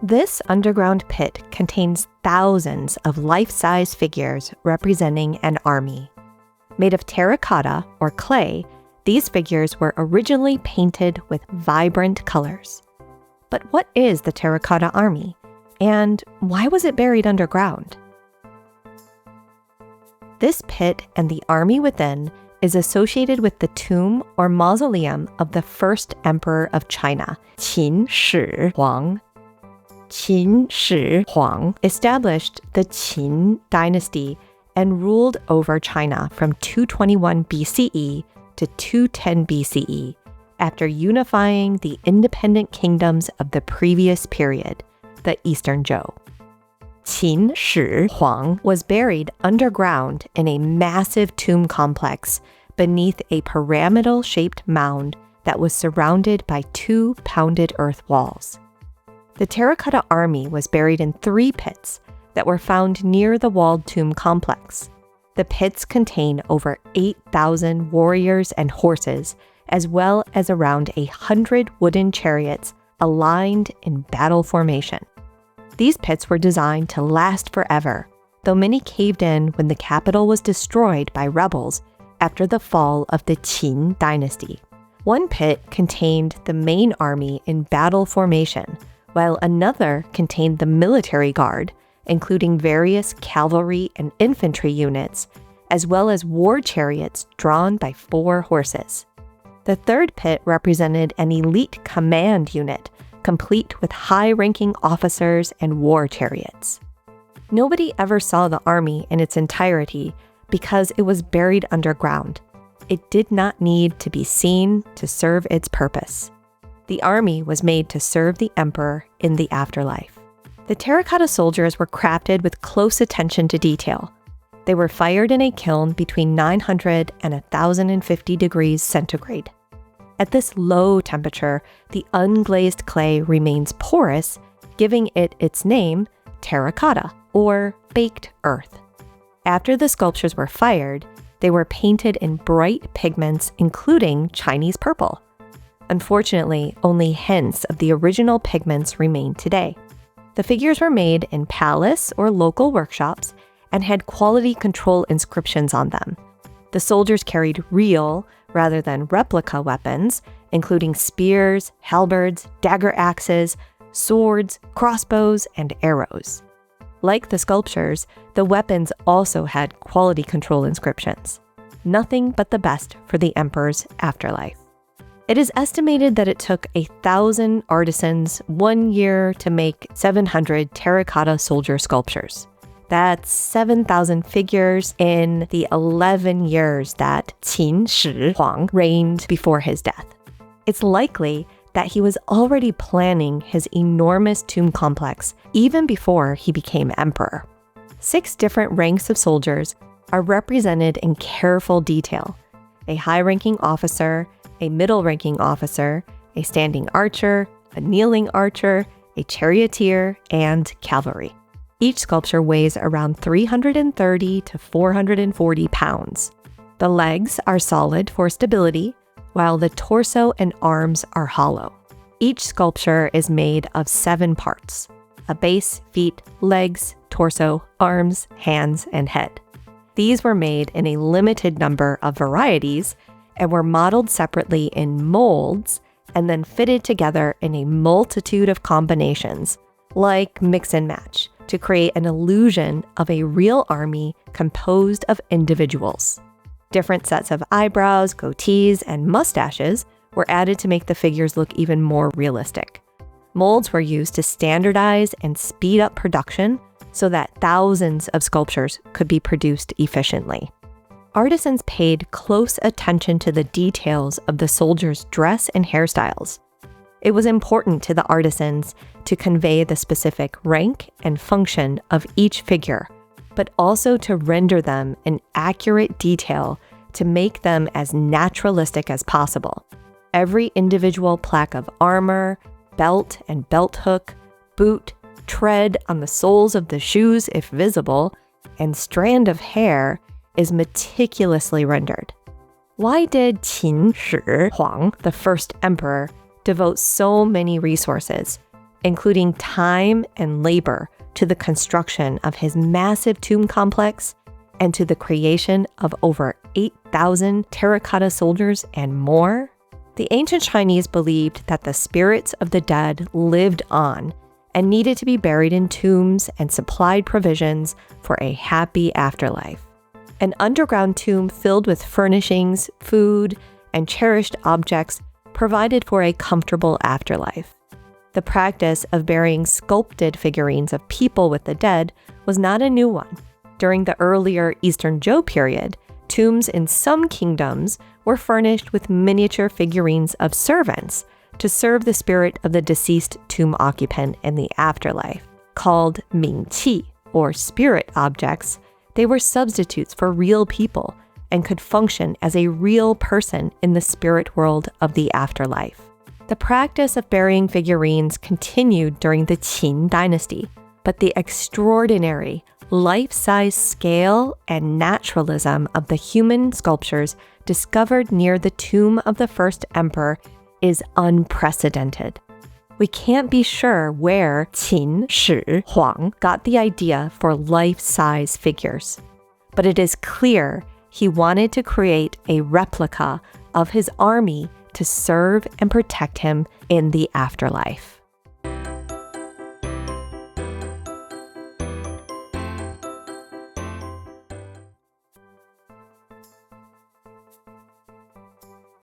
This underground pit contains thousands of life-size figures representing an army. Made of terracotta or clay, these figures were originally painted with vibrant colors. But what is the Terracotta Army? And why was it buried underground? This pit and the army within is associated with the tomb or mausoleum of the first emperor of China, Qin Shi Huang. Qin Shi Huang established the Qin dynasty and ruled over China from 221 BCE to 210 BCE after unifying the independent kingdoms of the previous period, the Eastern Zhou. Qin Shi Huang was buried underground in a massive tomb complex beneath a pyramidal-shaped mound that was surrounded by 2 pounded earth walls. The Terracotta Army was buried in 3 pits that were found near the walled tomb complex. The pits contain over 8,000 warriors and horses, as well as around 100 wooden chariots aligned in battle formation. These pits were designed to last forever, though many caved in when the capital was destroyed by rebels after the fall of the Qin dynasty. One pit contained the main army in battle formation, while another contained the military guard, including various cavalry and infantry units, as well as war chariots drawn by 4 horses. The third pit represented an elite command unit, complete with high-ranking officers and war chariots. Nobody ever saw the army in its entirety because it was buried underground. It did not need to be seen to serve its purpose. The army was made to serve the emperor in the afterlife. The terracotta soldiers were crafted with close attention to detail. They were fired in a kiln between 900 and 1,050 degrees centigrade. At this low temperature, the unglazed clay remains porous, giving it its name, terracotta, or baked earth. After the sculptures were fired, they were painted in bright pigments, including Chinese purple. Unfortunately, only hints of the original pigments remain today. The figures were made in palace or local workshops and had quality control inscriptions on them. The soldiers carried real, rather than replica weapons, including spears, halberds, dagger axes, swords, crossbows, and arrows. Like the sculptures, the weapons also had quality control inscriptions. Nothing but the best for the emperor's afterlife. It is estimated that it took 1,000 artisans 1 year to make 700 terracotta soldier sculptures. That's 7,000 figures in the 11 years that Qin Shi Huang reigned before his death. It's likely that he was already planning his enormous tomb complex even before he became emperor. 6 different ranks of soldiers are represented in careful detail: a high-ranking officer, a middle-ranking officer, a standing archer, a kneeling archer, a charioteer, and cavalry. Each sculpture weighs around 330 to 440 pounds. The legs are solid for stability, while the torso and arms are hollow. Each sculpture is made of 7 parts: a base, feet, legs, torso, arms, hands, and head. These were made in a limited number of varieties and were modeled separately in molds and then fitted together in a multitude of combinations, like mix and match, to create an illusion of a real army composed of individuals. Different sets of eyebrows, goatees, and mustaches were added to make the figures look even more realistic. Molds were used to standardize and speed up production so that thousands of sculptures could be produced efficiently. Artisans paid close attention to the details of the soldiers' dress and hairstyles. It was important to the artisans to convey the specific rank and function of each figure, but also to render them in accurate detail to make them as naturalistic as possible. Every individual plaque of armor, belt and belt hook, boot, tread on the soles of the shoes if visible, and strand of hair is meticulously rendered. Why did Qin Shi Huang, the first emperor, devote so many resources, including time and labor to the construction of his massive tomb complex and to the creation of over 8,000 terracotta soldiers and more. The ancient Chinese believed that the spirits of the dead lived on and needed to be buried in tombs and supplied provisions for a happy afterlife. An underground tomb filled with furnishings, food, and cherished objects provided for a comfortable afterlife. The practice of burying sculpted figurines of people with the dead was not a new one. During the earlier Eastern Zhou period, tombs in some kingdoms were furnished with miniature figurines of servants to serve the spirit of the deceased tomb occupant in the afterlife. Called mingqi, or spirit objects, they were substitutes for real people and could function as a real person in the spirit world of the afterlife. The practice of burying figurines continued during the Qin dynasty, but the extraordinary life-size scale and naturalism of the human sculptures discovered near the tomb of the first emperor is unprecedented. We can't be sure where Qin Shi Huangdi got the idea for life-size figures, but it is clear he wanted to create a replica of his army to serve and protect him in the afterlife.